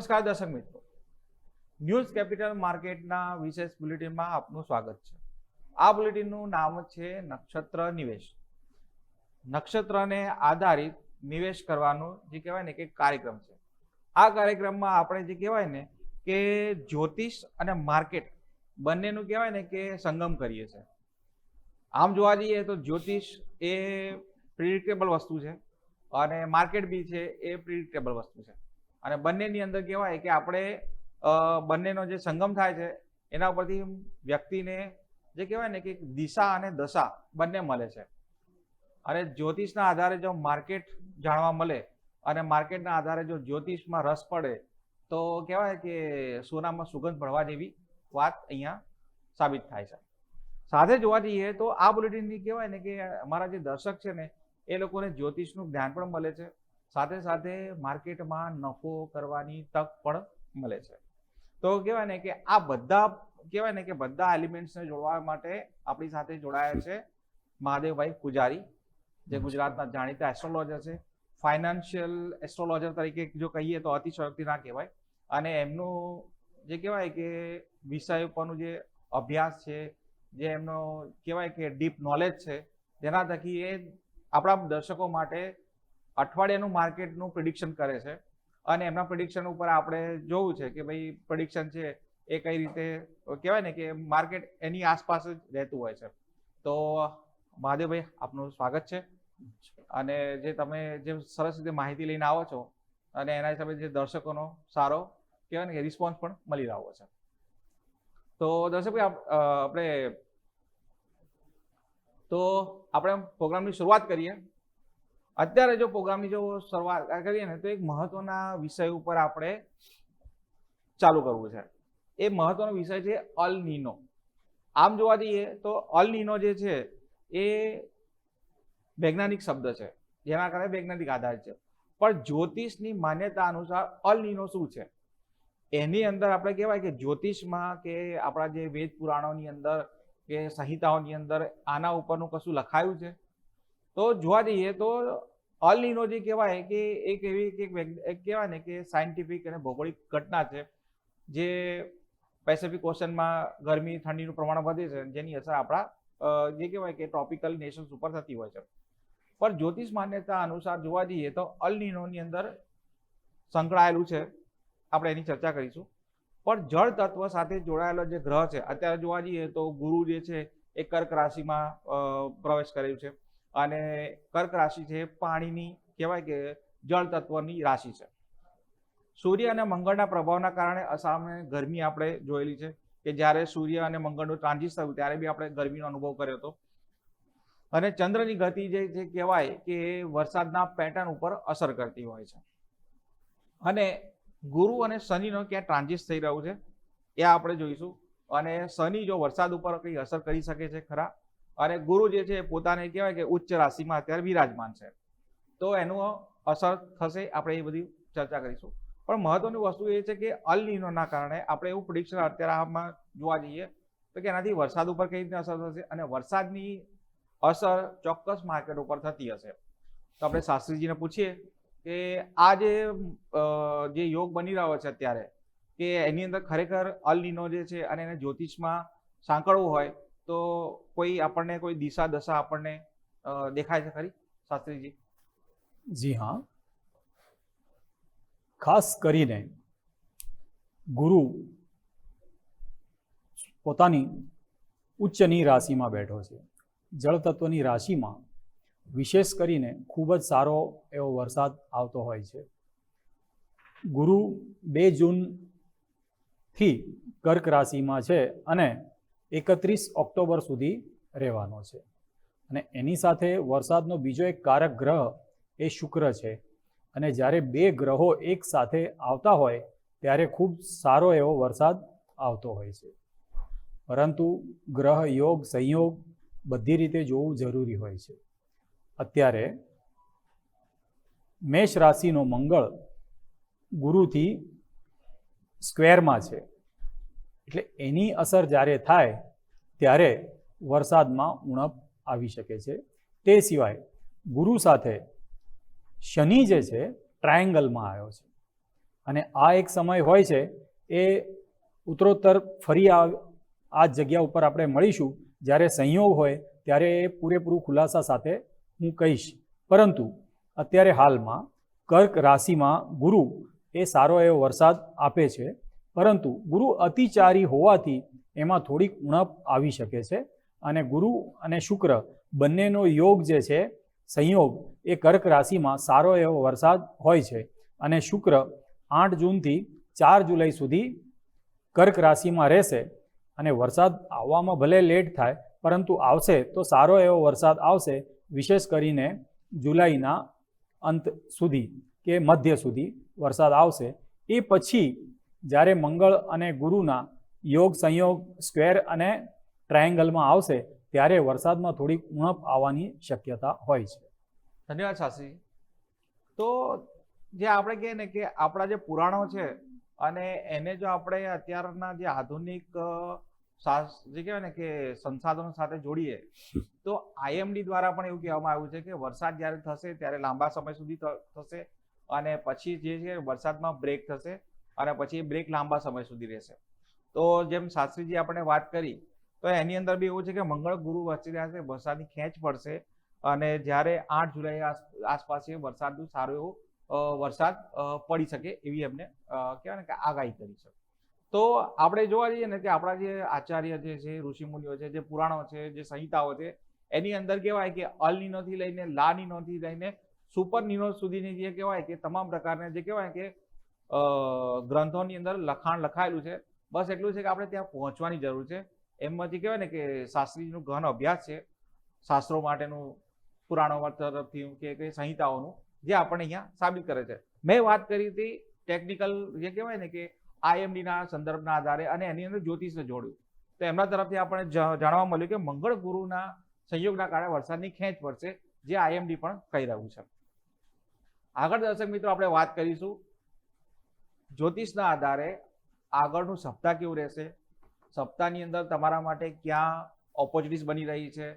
નમસ્કાર દર્શક મિત્રો, ન્યૂઝ કેપિટલ માર્કેટના વિશેષ બુલેટિનમાં આપનું સ્વાગત છે। આ બુલેટિનનું નામ છે નક્ષત્ર નિવેશ। નક્ષત્રને આધારિત નિવેશ કરવાનો જે કહેવાય ને કે કાર્યક્રમ છે। આ કાર્યક્રમમાં આપણે જે કહેવાય ને કે જ્યોતિષ અને માર્કેટ બંનેનું કહેવાય ને કે સંગમ કરીએ છીએ। આમ જોવા જઈએ તો જ્યોતિષ એ પ્રિડિક્ટેબલ વસ્તુ છે અને માર્કેટ બી છે એ પ્રિડિક્ટેબલ વસ્તુ છે અને બંનેની અંદર કહેવાય કે આપણે બંનેનો જે સંગમ થાય છે એના ઉપરથી વ્યક્તિને જે કહેવાય ને કે દિશા અને દશા બંને મળે છે। અને જ્યોતિષના આધારે જો માર્કેટ જાણવા મળે અને માર્કેટના આધારે જો જ્યોતિષમાં રસ પડે તો કહેવાય કે સોનામાં સુગંધ ભળવા જેવી વાત અહીંયા સાબિત થાય છે। સાથે જોવા જઈએ તો આ બુલેટિનની કહેવાય ને કે અમારા જે દર્શક છે ને એ લોકોને જ્યોતિષનું જ્ઞાન પણ મળે છે, સાથે સાથે માર્કેટમાં નફો કરવાની તક પણ મળે છે। તો કહેવાય ને કે આ બધા કહેવાય ને કે બધા એલિમેન્ટ્સને જોડવા માટે આપણી સાથે જોડાયા છે મહાદેવભાઈ પૂજારી, જે ગુજરાતના જાણીતા એસ્ટ્રોલોજર છે। ફાઇનાન્શિયલ એસ્ટ્રોલોજર તરીકે જો કહીએ તો અતિશયોક્તિ ના કહેવાય અને એમનું જે કહેવાય કે વિષય ઉપરનું જે અભ્યાસ છે, જે એમનો કહેવાય કે ડીપ નોલેજ છે, જેના થકી એ આપણા દર્શકો માટે અઠવાડિયાનું માર્કેટનું પ્રિડિક્શન કરે છે અને એમના પ્રિડિક્શન ઉપર આપણે જોવું છે કે ભાઈ પ્રિડિક્શન છે એ કઈ રીતે કહેવાય ને કે માર્કેટ એની આસપાસ જ રહેતું હોય છે। તો મહાદેવભાઈ આપનું સ્વાગત છે અને જે તમે જે સરસ રીતે માહિતી લઈને આવો છો અને એના હિસાબે જે દર્શકોનો સારો કહેવાય ને કે રિસ્પોન્સ પણ મળી રહ્યો છે। તો દર્શકભાઈ આપણે પ્રોગ્રામની શરૂઆત કરીએ। અત્યારે જો પ્રોગ્રામની જો શરૂઆત કરીએ ને તો એક મહત્વના વિષય ઉપર આપણે ચાલુ કરવું છે। એ મહત્વનો વિષય છે અલ નીનો। આમ જોવા જઈએ તો અલ નીનો જે છે એ વૈજ્ઞાનિક શબ્દ છે, જેના કારણે વૈજ્ઞાનિક આધાર છે, પણ જ્યોતિષની માન્યતા અનુસાર અલ નીનો શું છે એની અંદર આપણે કહેવાય કે જ્યોતિષમાં કે આપણા જે વેદ પુરાણોની અંદર કે સંહિતાઓની અંદર આના ઉપરનું કશું લખાયું છે? તો જોવા જઈએ તો અલ નીનો જે કહેવાય કે એક એવી એક કહેવાય ને કે સાયન્ટિફિક અને ભૌગોલિક ઘટના છે જે પેસિફિક ઓશનમાં ગરમી ઠંડીનું પ્રમાણ વધે છે, જેની અસર આપણા જે કહેવાય કે ટ્રોપિકલ નેશન્સ ઉપર થતી હોય છે। પણ જ્યોતિષ માન્યતા અનુસાર જોવા જઈએ તો અલ નીનોની અંદર સંકળાયેલું છે, આપણે એની ચર્ચા કરીશું। પણ જળ તત્વ સાથે જોડાયેલો જે ગ્રહ છે, અત્યારે જોવા જઈએ તો ગુરુ જે છે એ કર્ક રાશિમાં પ્રવેશ કરેલું છે અને કર્ક રાશિ છે પાણીની કહેવાય કે જળ તત્વની રાશિ છે। સૂર્ય અને મંગળના પ્રભાવના કારણે અસામાન્ય ગરમી આપણે જોયેલી છે કે જ્યારે સૂર્ય અને મંગળનું ટ્રાન્ઝિટ થયું ત્યારે બી આપણે ગરમીનો અનુભવ કર્યો હતો। અને ચંદ્રની ગતિ જે કહેવાય કે વરસાદના પેટર્ન ઉપર અસર કરતી હોય છે। અને ગુરુ અને શનિનો ક્યાં ટ્રાન્ઝિટ થઈ રહ્યું છે એ આપણે જોઈશું। અને શનિ જો વરસાદ ઉપર કંઈ અસર કરી શકે છે ખરા, અને ગુરુ જે છે પોતાને કહેવાય કે ઉચ્ચ રાશિમાં અત્યારે વિરાજમાન છે, તો એનું અસર થશે, આપણે એ બધી ચર્ચા કરીશું। પણ મહત્વની વસ્તુ એ છે કે અલ નીનોના કારણે આપણે એવું પ્રિડિક્શન અત્યારે આમાં જોવા જઈએ તો કે એનાથી વરસાદ ઉપર કઈ રીતે અસર થશે અને વરસાદની અસર ચોક્કસ માર્કેટ ઉપર થતી હશે। તો આપણે શાસ્ત્રીજીને પૂછીએ કે આ જે યોગ બની રહ્યો છે અત્યારે કે એની અંદર ખરેખર અલ નીનો જે છે અને એને જ્યોતિષમાં સાંકળવું હોય તો કોઈ આપણને કોઈ દિશા દશા આપણને દેખાય છે ખરી શાસ્ત્રીજી? જી હા, ખાસ કરીને ગુરુ પોતાની ઉચ્ચની રાશિમાં બેઠો છે, જળ તત્વની રાશિમાં વિશેષ કરીને ખૂબ જ સારો એવો વરસાદ આવતો હોય છે। ગુરુ 2 જૂનથી કર્ક રાશિમાં છે અને 31 ઓક્ટોબર સુધી રહેવાનો છે। અને એની સાથે વરસાદનો બીજો એક કારક ગ્રહ એ શુક્ર છે અને જ્યારે 2 ગ્રહો એક સાથે આવતા હોય ત્યારે ખૂબ સારો એવો વરસાદ આવતો હોય છે। પરંતુ ગ્રહ યોગ સંયોગ બધી રીતે જોવું જરૂરી હોય છે। અત્યારે મેષ રાશિનો મંગળ ગુરુથી સ્ક્વેરમાં છે, એટલે એની અસર જ્યારે થાય ત્યારે વરસાદમાં ઉણપ આવી શકે છે। તે સિવાય ગુરુ સાથે શનિ જે છે ટ્રાયેંગલમાં આવ્યો છે અને આ એક સમય હોય છે એ ઉત્તરોત્તર ફરી આ જગ્યા ઉપર આપણે મળીશું. જ્યારે સંયોગ હોય ત્યારે એ પૂરેપૂરું ખુલાસા સાથે હું કહીશ. પરંતુ અત્યારે હાલમાં કર્ક રાશિમાં ગુરુ એ સારો એવો વરસાદ આપે છે, પરંતુ ગુરુ અતિચારી હોવાથી એમાં થોડીક ઉણપ આવી શકે છે. અને ગુરુ અને શુક્ર બંનેનો યોગ જે છે, સંયોગ, એ કર્ક રાશિમાં સારો એવો વરસાદ હોય છે. અને શુક્ર 8 જૂનથી 4 જુલાઈ સુધી કર્ક રાશિમાં રહેશે. અને વરસાદ આવવામાં ભલે લેટ થાય, પરંતુ આવશે તો સારો એવો વરસાદ આવશે. વિશેષ કરીને જુલાઈના અંત સુધી કે મધ્ય સુધી વરસાદ આવશે. એ પછી જ્યારે મંગળ અને ગુરુના યોગ, સંયોગ, સ્ક્વેર અને ટ્રાયેંગલમાં આવશે ત્યારે વરસાદમાં થોડીક ઉણપ આવવાની શક્યતા હોય છે. ધન્યવાદ શાસ્ત્રી. તો જે આપણે કહીએ ને કે આપણા જે પુરાણો છે અને એને જો આપણે અત્યારના જે આધુનિક જે કહેવાય ને કે સંસાધનો સાથે જોડીએ તો IMD દ્વારા પણ એવું કહેવામાં આવ્યું છે કે વરસાદ જ્યારે થશે ત્યારે લાંબા સમય સુધી થશે અને પછી જે છે વરસાદમાં બ્રેક થશે અને પછી એ બ્રેક લાંબા સમય સુધી રહેશે. તો જેમ શાસ્ત્રીજી આપણે વાત કરી તો એની અંદર બી એવું છે કે મંગળ ગુરુ વચ્ચે રહેશે, વરસાદની ખેંચ પડશે અને જ્યારે 8 જુલાઈ આસપાસ એ વરસાદનું સારું એવું વરસાદ પડી શકે એવી એમને કહેવાય ને કે આગાહી કરી છે. તો આપણે જોવા જઈએ ને કે આપણા જે આચાર્ય જે છે, ઋષિમુનિઓ છે, જે પુરાણો છે, જે સંહિતાઓ છે, એની અંદર કહેવાય કે અલ નીનોથી લઈને લા નીનોથી લઈને સુપર નીનો સુધીની જે કહેવાય કે તમામ પ્રકારના જે કહેવાય કે ગ્રંથોની અંદર લખાણ લખાયેલું છે. બસ એટલું છે કે આપણે ત્યાં પહોંચવાની જરૂર છે. એમાંથી કહેવાય ને કે શાસ્ત્રીજીનું ગહન અભ્યાસ છે શાસ્ત્રો માટેનું, પુરાણો તરફથી કે સંહિતાઓનું, જે આપણને અહીંયા સાબિત કરે છે. મેં વાત કરી હતી ટેકનિકલ જે કહેવાય ને કે IMDના સંદર્ભના આધારે અને એની અંદર જ્યોતિષને જોડ્યું તો એમના તરફથી આપણને જાણવા મળ્યું કે મંગળ ગુરુના સંયોગના કારણે વરસાદની ખેંચ પડશે, જે IMD પણ કહી રહ્યું છે. આગળ દર્શક મિત્રો આપણે વાત કરીશું જ્યોતિષના આધારે આગળનું સપ્તાહ કેવું રહેશે, સપ્તાહની અંદર તમારા માટે ક્યાં ઓપોર્ચ્યુનિટીઝ બની રહી છે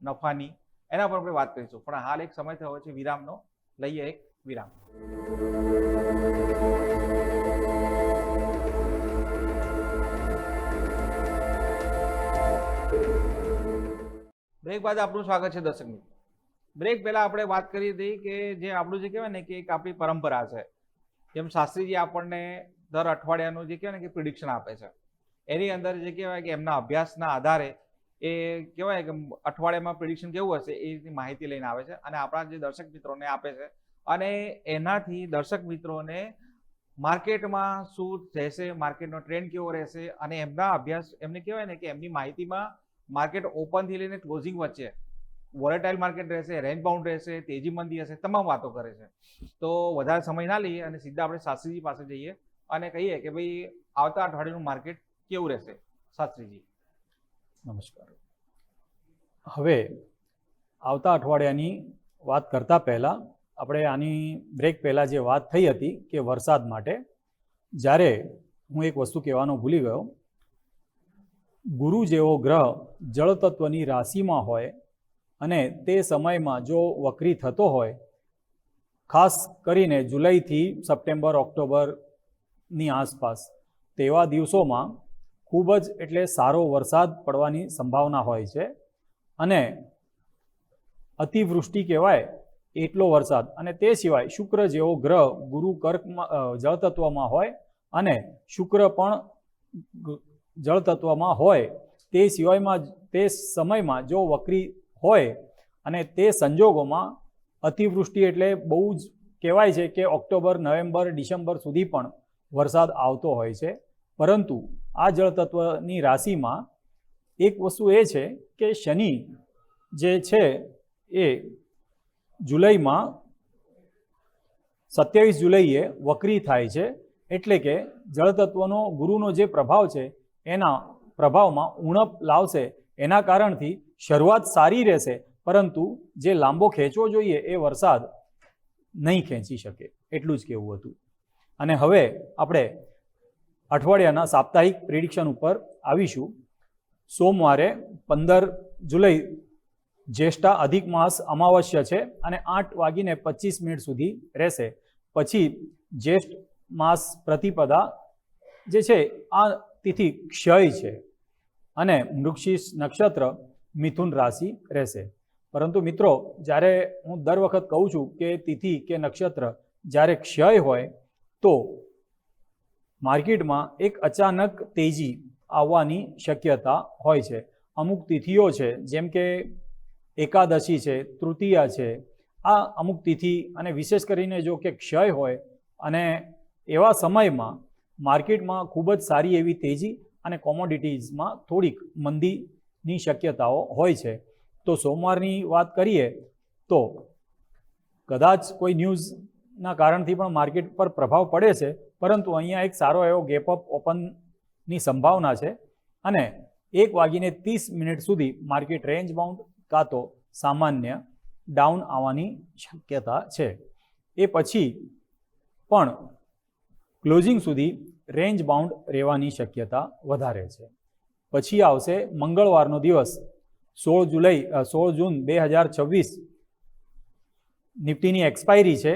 નફાની, એના પર આપણે વાત કરીશું. પણ હાલ એક સમય થયો છે વિરામનો, લઈએ એક વિરામ. બ્રેક બાદ આપનું સ્વાગત છે દર્શક મિત્રો. બ્રેક પહેલા આપણે વાત કરી હતી કે જે આપણું જે કહેવાય ને કે એક આપણી પરંપરા છે, જેમ શાસ્ત્રીજી આપણને દર અઠવાડિયાનું જે કહેવાય ને કે પ્રિડિક્શન આપે છે, એની અંદર જે કહેવાય કે એમના અભ્યાસના આધારે એ કહેવાય કે અઠવાડિયામાં પ્રિડિક્શન કેવું હશે એ રીતની માહિતી લઈને આવે છે અને આપણા જે દર્શક મિત્રોને આપે છે. અને એનાથી દર્શક મિત્રોને માર્કેટમાં શું રહેશે, માર્કેટનો ટ્રેન્ડ કેવો રહેશે અને એમના અભ્યાસ, એમને કહેવાય ને કે એમની માહિતીમાં માર્કેટ ઓપનથી લઈને ક્લોઝિંગ વચ્ચે વોલેટાઇલ માર્કેટ રહેશે, રેન્જ બાઉન્ડ રહેશે, તેજી મંદી હશે, તમામ વાતો કરે છે. તો વધારે સમય ના લઈએ અને સીધા આપણે શાસ્ત્રીજી પાસે જઈએ અને કહીએ કે ભાઈ આવતા અઠવાડિયાનું માર્કેટ કેવું રહેશે. શાસ્ત્રીજી નમસ્કાર. હવે આવતા અઠવાડિયાની વાત કરતા પહેલાં આપણે આની બ્રેક પહેલાં જે વાત થઈ હતી કે વરસાદ માટે, જ્યારે હું એક વસ્તુ કહેવાનો ભૂલી ગયો. ગુરુ જેવો ગ્રહ જળ તત્વની રાશિમાં હોય અને તે સમયમાં જો વક્રી થતો હોય, ખાસ કરીને જુલાઈથી સપ્ટેમ્બર, ઓક્ટોબરની આસપાસ, તેવા દિવસોમાં ખૂબ જ એટલે સારો વરસાદ પડવાની સંભાવના હોય છે. અને અતિવૃષ્ટિ કહેવાય એટલો વરસાદ. અને તે સિવાય શુક્ર જેવો ગ્રહ ગુરુ કર્કમાં જળ તત્વમાં હોય અને શુક્ર પણ જળ તત્વમાં હોય, તે સિવાયમાં તે સમયમાં જો વક્રી હોય અને તે સંજોગોમાં અતિવૃષ્ટિ એટલે બહુ જ કહેવાય છે કે ઓક્ટોબર, નવેમ્બર, ડિસેમ્બર સુધી પણ વરસાદ આવતો હોય છે. પરંતુ આ જળ તત્વની રાશિમાં એક વસ્તુ એ છે કે શનિ જે છે એ જુલાઈમાં 27 જુલાઈએ વક્રી થાય છે. એટલે કે જળ તત્વનો ગુરુનો જે પ્રભાવ છે એના પ્રભાવમાં ઉણપ લાવશે. એના કારણથી શરૂઆત સારી રહેશે, પરંતુ જે લાંબો ખેંચવો જોઈએ એ વરસાદ નહીં ખેંચી શકે. એટલું જ કહેવું હતું. અને હવે આપણે અઠવાડિયાના સાપ્તાહિક પ્રિડિક્શન ઉપર આવીશું. સોમવારે 15 જુલાઈ જ્યેષ્ઠા અધિક માસ અમાવસ્યા છે અને 8:25 સુધી રહેશે. પછી જ્યેષ્ઠ માસ પ્રતિપદા જે છે આ તિથિ ક્ષય છે અને મૃગશીર્ષ નક્ષત્ર મિથુન રાશિ રહેશે. પરંતુ મિત્રો, જ્યારે હું દર વખત કહું છું કે તિથિ કે નક્ષત્ર જ્યારે ક્ષય હોય તો માર્કેટમાં એક અચાનક તેજી આવવાની શક્યતા હોય છે. અમુક તિથિઓ છે, જેમ કે એકાદશી છે, તૃતીયા છે, આ અમુક તિથિ અને વિશેષ કરીને જો કે ક્ષય હોય અને એવા સમયમાં માર્કેટમાં ખૂબ જ સારી એવી તેજી અને કોમોડિટીઝમાં થોડીક મંદીની શક્યતાઓ હોય છે. તો સોમવારની વાત કરીએ તો કદાચ કોઈ ન્યૂઝના કારણથી પણ માર્કેટ પર પ્રભાવ પડે છે, પરંતુ અહીંયા એક સારો એવો ગેપઅપ ઓપનની સંભાવના છે અને 1:30 સુધી માર્કેટ રેન્જ બાઉન્ડ કાં તો સામાન્ય ડાઉન આવવાની શક્યતા છે. એ પછી પણ ક્લોઝિંગ સુધી રેન્જ બાઉન્ડ રહેવાની શક્યતા વધારે છે. પછી આવશે મંગળવારનો દિવસ 16 જૂન 2026. નિફ્ટીની એક્સપાયરી છે.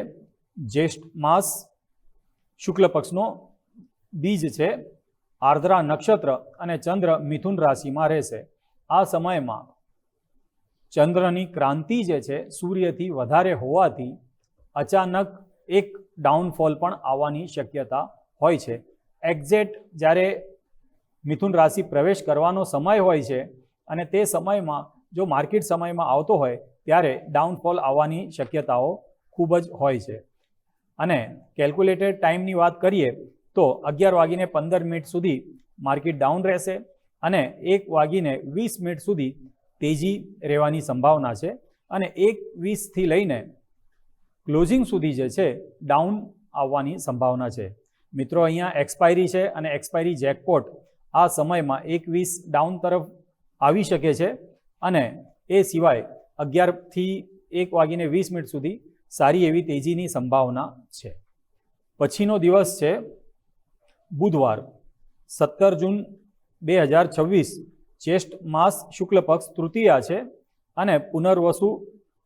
જ્યેષ્ઠ માસ શુક્લ પક્ષનો બીજ છે. આર્દ્રા નક્ષત્ર અને ચંદ્ર મિથુન રાશિમાં રહેશે. આ સમયમાં ચંદ્રની ક્રાંતિ જે છે સૂર્યથી વધારે હોવાથી અચાનક એક ડાઉનફોલ પણ આવવાની શક્યતા હોય છે. એક્ઝેક્ટ જ્યારે મિથુન રાશિ પ્રવેશ કરવાનો સમય હોય છે અને તે સમયમાં જો માર્કેટ સમયમાં આવતો હોય ત્યારે ડાઉનફોલ આવવાની શક્યતાઓ ખૂબ જ હોય છે. અને કેલ્ક્યુલેટેડ ટાઈમની વાત કરીએ તો 11:15 સુધી માર્કેટ ડાઉન રહેશે અને 1:20 સુધી તેજી રહેવાની સંભાવના છે અને 1:20 લઈને ક્લોઝિંગ સુધી જે છે ડાઉન આવવાની સંભાવના છે. મિત્રો, અહીંયા એક્સપાયરી છે અને એક્સપાયરી જેકપોટ આ સમયમાં 1:20 ડાઉન તરફ આવી શકે છે અને એ સિવાય 11:20 સુધી સારી એવી તેજીની સંભાવના છે. પછીનો દિવસ છે બુધવાર 17 જૂન 2026. જ્યેષ્ઠ માસ શુક્લ પક્ષ તૃતીયા છે અને પુનર્વસુ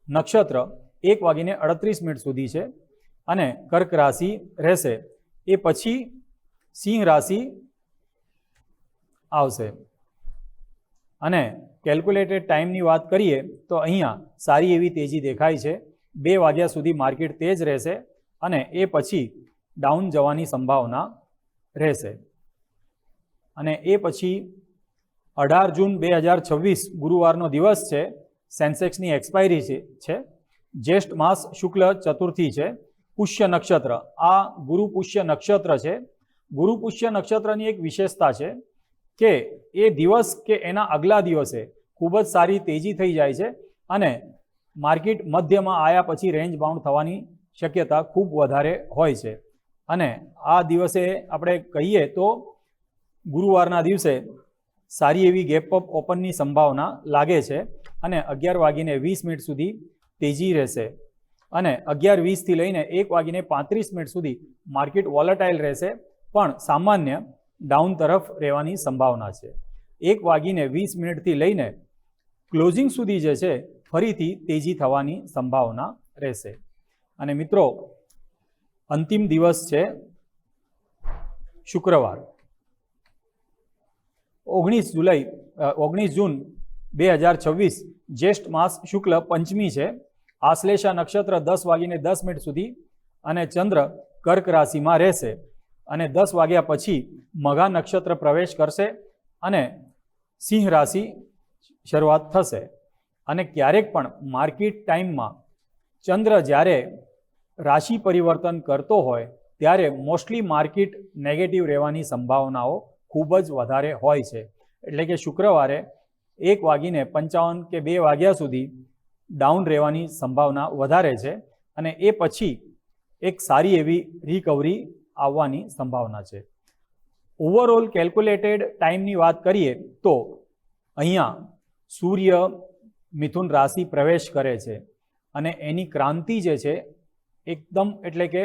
નક્ષત્ર 1:38 સુધી છે અને કર્ક રાશિ રહેશે. એ પછી સિંહ રાશિ આવશે અને કેલ્ક્યુલેટેડ ટાઈમની વાત કરીએ તો અહીંયા સારી એવી તેજી દેખાય છે. 2 વાગ્યા સુધી માર્કેટ તેજ રહેશે અને એ પછી ડાઉન જવાની સંભાવના રહેશે. અને એ પછી 18 જૂન 2026 ગુરુવારનો દિવસ છે. સેન્સેક્સની એક્સપાયરી છે. જ્યેષ્ઠ માસ શુક્લ ચતુર્થી છે. પુષ્ય નક્ષત્ર, આ ગુરુ પુષ્ય નક્ષત્ર છે. ગુરુ પુષ્ય નક્ષત્રની એક વિશેષતા છે કે એ દિવસ કે એના આગલા દિવસે ખૂબ જ સારી તેજી થઈ જાય છે અને માર્કેટ મધ્યમાં આવ્યા પછી રેન્જ બાઉન્ડ થવાની શક્યતા ખૂબ વધારે હોય છે. અને આ દિવસે આપણે કહીએ તો ગુરુવારના દિવસે સારી એવી ગેપઅપ ઓપનની સંભાવના લાગે છે અને 11:20 સુધી તેજી રહેશે અને 11:20 લઈને 1:35 સુધી માર્કેટ વોલેટાઇલ રહેશે પણ સામાન્ય ડાઉન તરફ રહેવાની સંભાવના છે. 1:20 લઈને ક્લોઝિંગ સુધી જે છે ફરીથી તેજી થવાની સંભાવના રહેશે. અને મિત્રો, અંતિમ દિવસ છે શુક્રવાર 19 જૂન 2026. જ્યેષ્ઠ માસ શુક્લ પંચમી છે. આશ્લેષા નક્ષત્ર 10:10 સુધી અને ચંદ્ર કર્ક રાશિમાં રહેશે અને 10 વાગ્યા પછી મઘા નક્ષત્ર પ્રવેશ કરશે અને સિંહ રાશિ શરૂઆત થશે. અને ક્યારેક પણ માર્કેટ ટાઈમમાં ચંદ્ર જ્યારે રાશિ પરિવર્તન કરતો હોય ત્યારે મોસ્ટલી માર્કેટ નેગેટિવ રહેવાની સંભાવનાઓ ખૂબ જ વધારે હોય છે. એટલે કે શુક્રવારે 1:55 કે 2 વાગ્યા સુધી ડાઉન રહેવાની સંભાવના વધારે છે અને એ પછી એક સારી એવી રિકવરી આવવાની સંભાવના છે. ઓવરઓલ કેલ્ક્યુલેટેડ ટાઈમની વાત કરીએ તો અહીંયા સૂર્ય મિથુન રાશિ પ્રવેશ કરે છે અને એની ક્રાંતિ જે છે એકદમ એટલે કે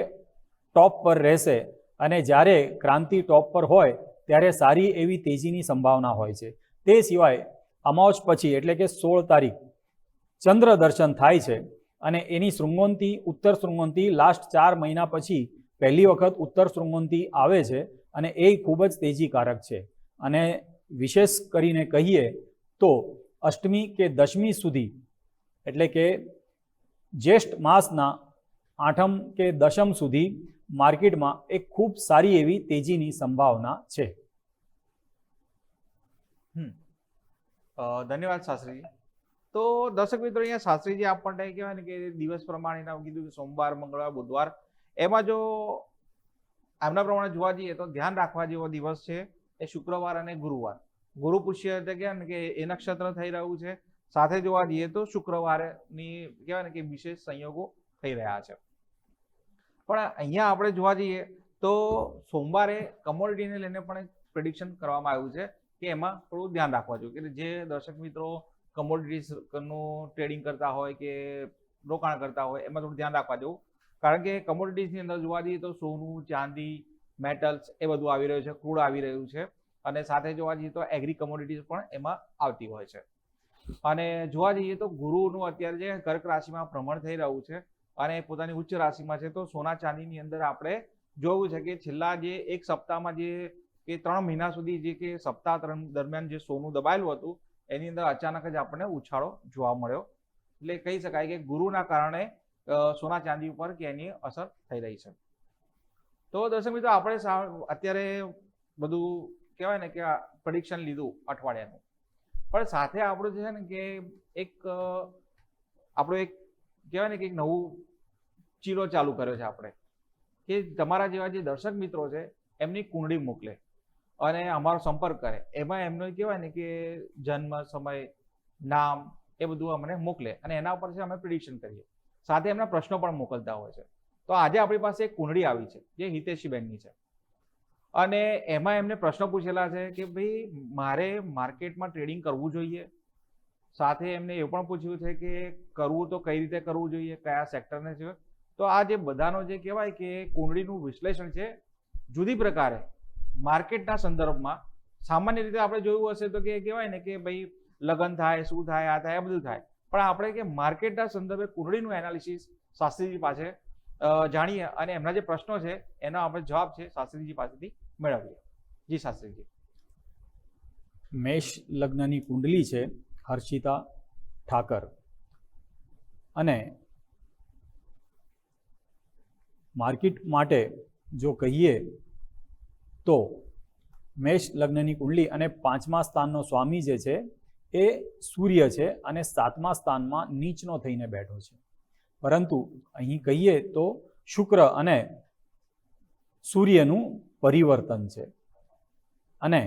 ટોપ પર રહેશે અને જ્યારે ક્રાંતિ ટોપ પર હોય ત્યારે સારી એવી તેજીની સંભાવના હોય છે. તે સિવાય અમાવસ પછી એટલે કે 16 તારીખ ચંદ્ર દર્શન થાય છે અને એની શૃંગોન્તિ ઉત્તર શૃંગોન્તિ લાસ્ટ 4 મહિના પછી પહેલી વખત ઉત્તર શૃંગોનથી આવે છે અને એ ખૂબ જ તેજીકારક છે. અને વિશેષ કરીને કહીએ તો અષ્ટમી કે દશમી સુધી, એટલે કે જ્યેષ્ઠ માસના આઠમ કે દશમ સુધી માર્કેટમાં એક ખૂબ સારી એવી તેજીની સંભાવના છે. ધન્યવાદ શાસ્ત્રીજી. તો દર્શક મિત્રો, અહીંયા શાસ્ત્રીજી આપણને કહેવાય ને કે દિવસ પ્રમાણે કીધું કે સોમવાર, મંગળવાર, બુધવાર, એમાં જો આમના પ્રમાણે જોવા જઈએ તો ધ્યાન રાખવા જેવો દિવસ છે એ શુક્રવાર અને ગુરુવાર. ગુરુ પુષ્ય એટલે કહેવાય ને કે એ નક્ષત્ર થઈ રહ્યું છે. સાથે જોવા જઈએ તો શુક્રવારની કહેવાય ને કે વિશેષ સંયોગો થઈ રહ્યા છે. પણ અહીંયા આપણે જોવા જઈએ તો સોમવારે કમોડિટીને લઈને પણ એક પ્રિડિક્શન કરવામાં આવ્યું છે કે એમાં થોડું ધ્યાન રાખવા જોઈએ કે જે દર્શક મિત્રો કમોડિટીઝનું ટ્રેડિંગ કરતા હોય કે રોકાણ કરતા હોય એમાં થોડું ધ્યાન રાખવા જેવું. કારણ કે કમોડિટીઝની અંદર જોવા જઈએ તો સોનું, ચાંદી, મેટલ્સ એ બધું આવી રહ્યું છે, ક્રૂડ આવી રહ્યું છે. અને સાથે જોવા જઈએ તો એગ્રી કમોડિટીઝ પણ એમાં આવતી હોય છે. અને જોવા જઈએ તો ગુરુનું અત્યારે જે કર્ક રાશિમાં ભ્રમણ થઈ રહ્યું છે અને પોતાની ઉચ્ચ રાશિમાં છે, તો સોના ચાંદીની અંદર આપણે જોયું છે કે છેલ્લા જે એક સપ્તાહમાં જે કે 3 મહિના સુધી જે કે સપ્તાહ દરમિયાન જે સોનું દબાયેલું હતું એની અંદર અચાનક જ આપણને ઉછાળો જોવા મળ્યો. એટલે કહી શકાય કે ગુરુના કારણે સોના ચાંદી ઉપર કે એની અસર થઈ રહી છે. તો દર્શક મિત્રો, આપણે અત્યારે બધું કહેવાય ને કે પ્રેડિક્શન લીધું અઠવાડિયાનું, પણ સાથે આપણું જે છે ને કે એક કહેવાય ને કે એક નવું ચીલો ચાલુ કર્યો છે આપણે કે તમારા જેવા જે દર્શક મિત્રો છે એમની કુંડળી મોકલે અને અમારો સંપર્ક કરે. એમાં એમનો કહેવાય ને કે જન્મ સમય, નામ એ બધું અમને મોકલે અને એના ઉપર છે અમે પ્રિડિક્શન કરીએ. સાથે એમના પ્રશ્નો પણ મોકલતા હોય છે. તો આજે આપણી પાસે એક કુંડળી આવી છે જે હિતેશીબેનની છે અને એમાં એમને પ્રશ્નો પૂછેલા છે કે ભાઈ મારે માર્કેટમાં ટ્રેડિંગ કરવું જોઈએ. સાથે એમને એ પણ પૂછ્યું છે કે કરવું તો કઈ રીતે કરવું જોઈએ, કયા સેક્ટરને છે. તો આ જે બધાનો જે કહેવાય કે કુંડળીનું વિશ્લેષણ છે જુદી પ્રકારે માર્કેટના સંદર્ભમાં. સામાન્ય રીતે આપણે જોયું હશે તો કે કહેવાય ને કે ભાઈ લગ્ન થાય, શું થાય, આ થાય, આ બધું થાય, પણ આપણે કે માર્કેટના સંદર્ભે કુંડળીનું એનાલિસિસ શાસ્ત્રીજી પાસે જાણીએ અને એમના જે પ્રશ્નો છે એનો આપણે જવાબ છે શાસ્ત્રીજી પાસેથી મેળવીએ. જી શાસ્ત્રીજી. મેષ લગ્નની કુંડલી છે હર્ષિતા ઠાકર અને માર્કેટ માટે જો કહીએ તો મેષ લગ્નની કુંડલી અને 5મા સ્થાનનો સ્વામી જે છે એ સૂર્ય છે અને 7મા સ્થાનમાં નીચનો થઈને બેઠો છે. પરંતુ અહીં કહીએ તો શુક્ર અને સૂર્યનું પરિવર્તન છે અને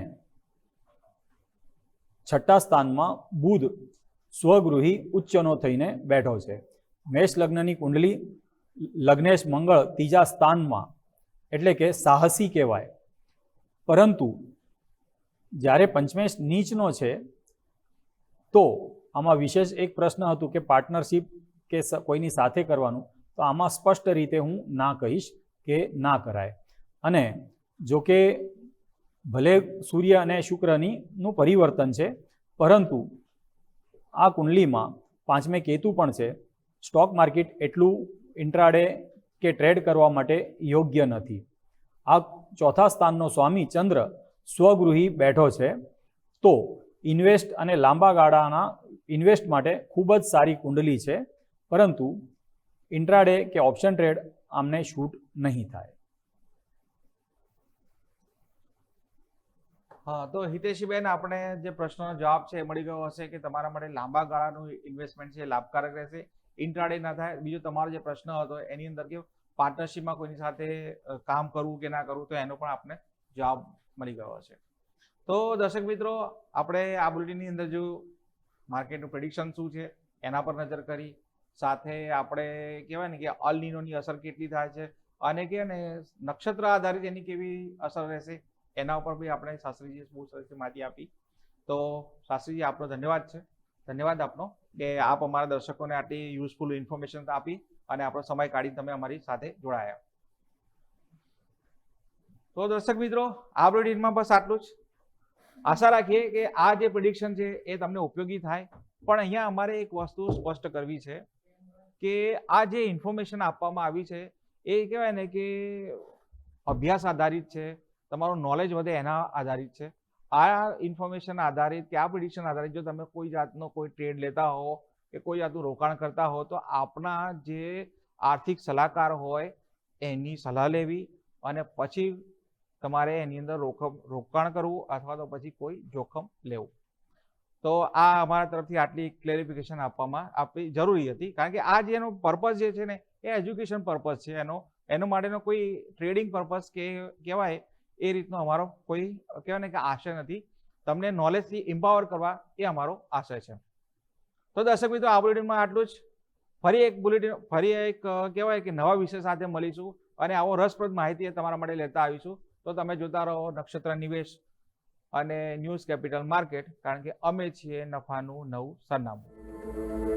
6ઠ્ઠા સ્થાનમાં બુધ સ્વગૃહી ઉચ્ચનો થઈને બેઠો છે. મેષ લગ્નની કુંડલી લગ્નેશ મંગળ 3જા સ્થાનમાં, એટલે કે સાહસી કહેવાય. પરંતુ જ્યારે પંચમેશ નીચનો છે તો આમાં વિશેષ એક પ્રશ્ન હતું કે પાર્ટનરશિપ કે કોઈની સાથે કરવાનું, તો આમાં સ્પષ્ટ રીતે હું ના કહીશ કે ના કરાય. અને જો કે ભલે સૂર્ય અને શુક્રનું પરિવર્તન છે, પરંતુ આ કુંડલીમાં 5મે કેતુ પણ છે. સ્ટોક માર્કેટ એટલું ઇન્ટ્રાડે કે ટ્રેડ કરવા માટે યોગ્ય નથી. આ 4થા સ્થાનનો સ્વામી ચંદ્ર સ્વગૃહી બેઠો છે. તો ઇન્વેસ્ટ અને લાંબા ગાળાના ઇન્વેસ્ટ માટે ખૂબ જ સારી કુંડલી છે, પરંતુ ઇન્ટ્રાડે કે ઓપ્શન ટ્રેડ આમને શૂટ નહીં થાય. હા, તો હિતેશીબેન, આપણે જે પ્રશ્નનો જવાબ છે એ મળી ગયો હશે કે તમારા માટે લાંબા ગાળાનું ઇન્વેસ્ટમેન્ટ છે લાભકારક રહેશે, ઇન્ટ્રાડે ના થાય. બીજો તમારો જે પ્રશ્ન હતો એની અંદર કે પાર્ટનરશિપમાં કોઈની સાથે કામ કરવું કે ના કરવું, તો એનો પણ આપણે જવાબ મળી ગયો હશે. તો દર્શક મિત્રો, આપણે આ બુલેટિનની અંદર જો માર્કેટનું પ્રેડિક્શન શું છે એના પર નજર કરી, સાથે આપણે કહેવાય ને કે અલ નીનોની અસર કેટલી થાય છે અને કે ને નક્ષત્ર આધારિત એની કેવી અસર રહેશે એના ઉપર બી આપણે શાસ્ત્રીજીએ બહુ સરસ માહિતી આપી. તો શાસ્ત્રીજી, આપનો ધન્યવાદ છે. ધન્યવાદ આપનો કે આપ અમારા દર્શકોને આટલી યુઝફુલ ઇન્ફોર્મેશન આપી અને આપણો સમય કાઢી તમે અમારી સાથે જોડાયા. તો દર્શક મિત્રો, આ બુલેટિનમાં બસ આટલું જ. આશા રાખીએ કે આ જે પ્રિડિક્શન છે એ તમને ઉપયોગી થાય. પણ અહીંયા અમારે એક વસ્તુ સ્પષ્ટ કરવી છે કે આ જે ઇન્ફોર્મેશન આપવામાં આવી છે એ કહેવાય ને કે અભ્યાસ આધારિત છે, તમારું નોલેજ વધે એના આધારિત છે. આ ઇન્ફોર્મેશન આધારિત કે આ પ્રિડિક્શન આધારિત જો તમે કોઈ જાતનો કોઈ ટ્રેડ લેતા હો કે કોઈ જાતનું રોકાણ કરતા હો તો આપણા જે આર્થિક સલાહકાર હોય એની સલાહ લેવી અને પછી તમારે એની અંદર રોકાણ કરવું અથવા તો પછી કોઈ જોખમ લેવું. તો આ અમારા તરફથી આટલી ક્લેરિફિકેશન આપવી જરૂરી હતી, કારણ કે આ જે એનો પર્પઝ જે છે ને એ એજ્યુકેશન પર્પઝ છે. એનો માટેનો કોઈ ટ્રેડિંગ પર્પઝ કે કહેવાય એ રીતનો અમારો કોઈ કહેવાય ને કે આશય નથી. તમને નોલેજથી એમ્પાવર કરવા એ અમારો આશય છે. તો દર્શક મિત્રો, આ બુલેટિનમાં આટલું જ. ફરી એક કહેવાય કે નવા વિષય સાથે મળીશું અને આવો રસપ્રદ માહિતી તમારા માટે લેતા આવીશું. તો તમે જોતા રહો નક્ષત્ર નિવેશ અને ન્યૂઝ કેપિટલ માર્કેટ, કારણ કે અમે છીએ નફાનું નવું સરનામું.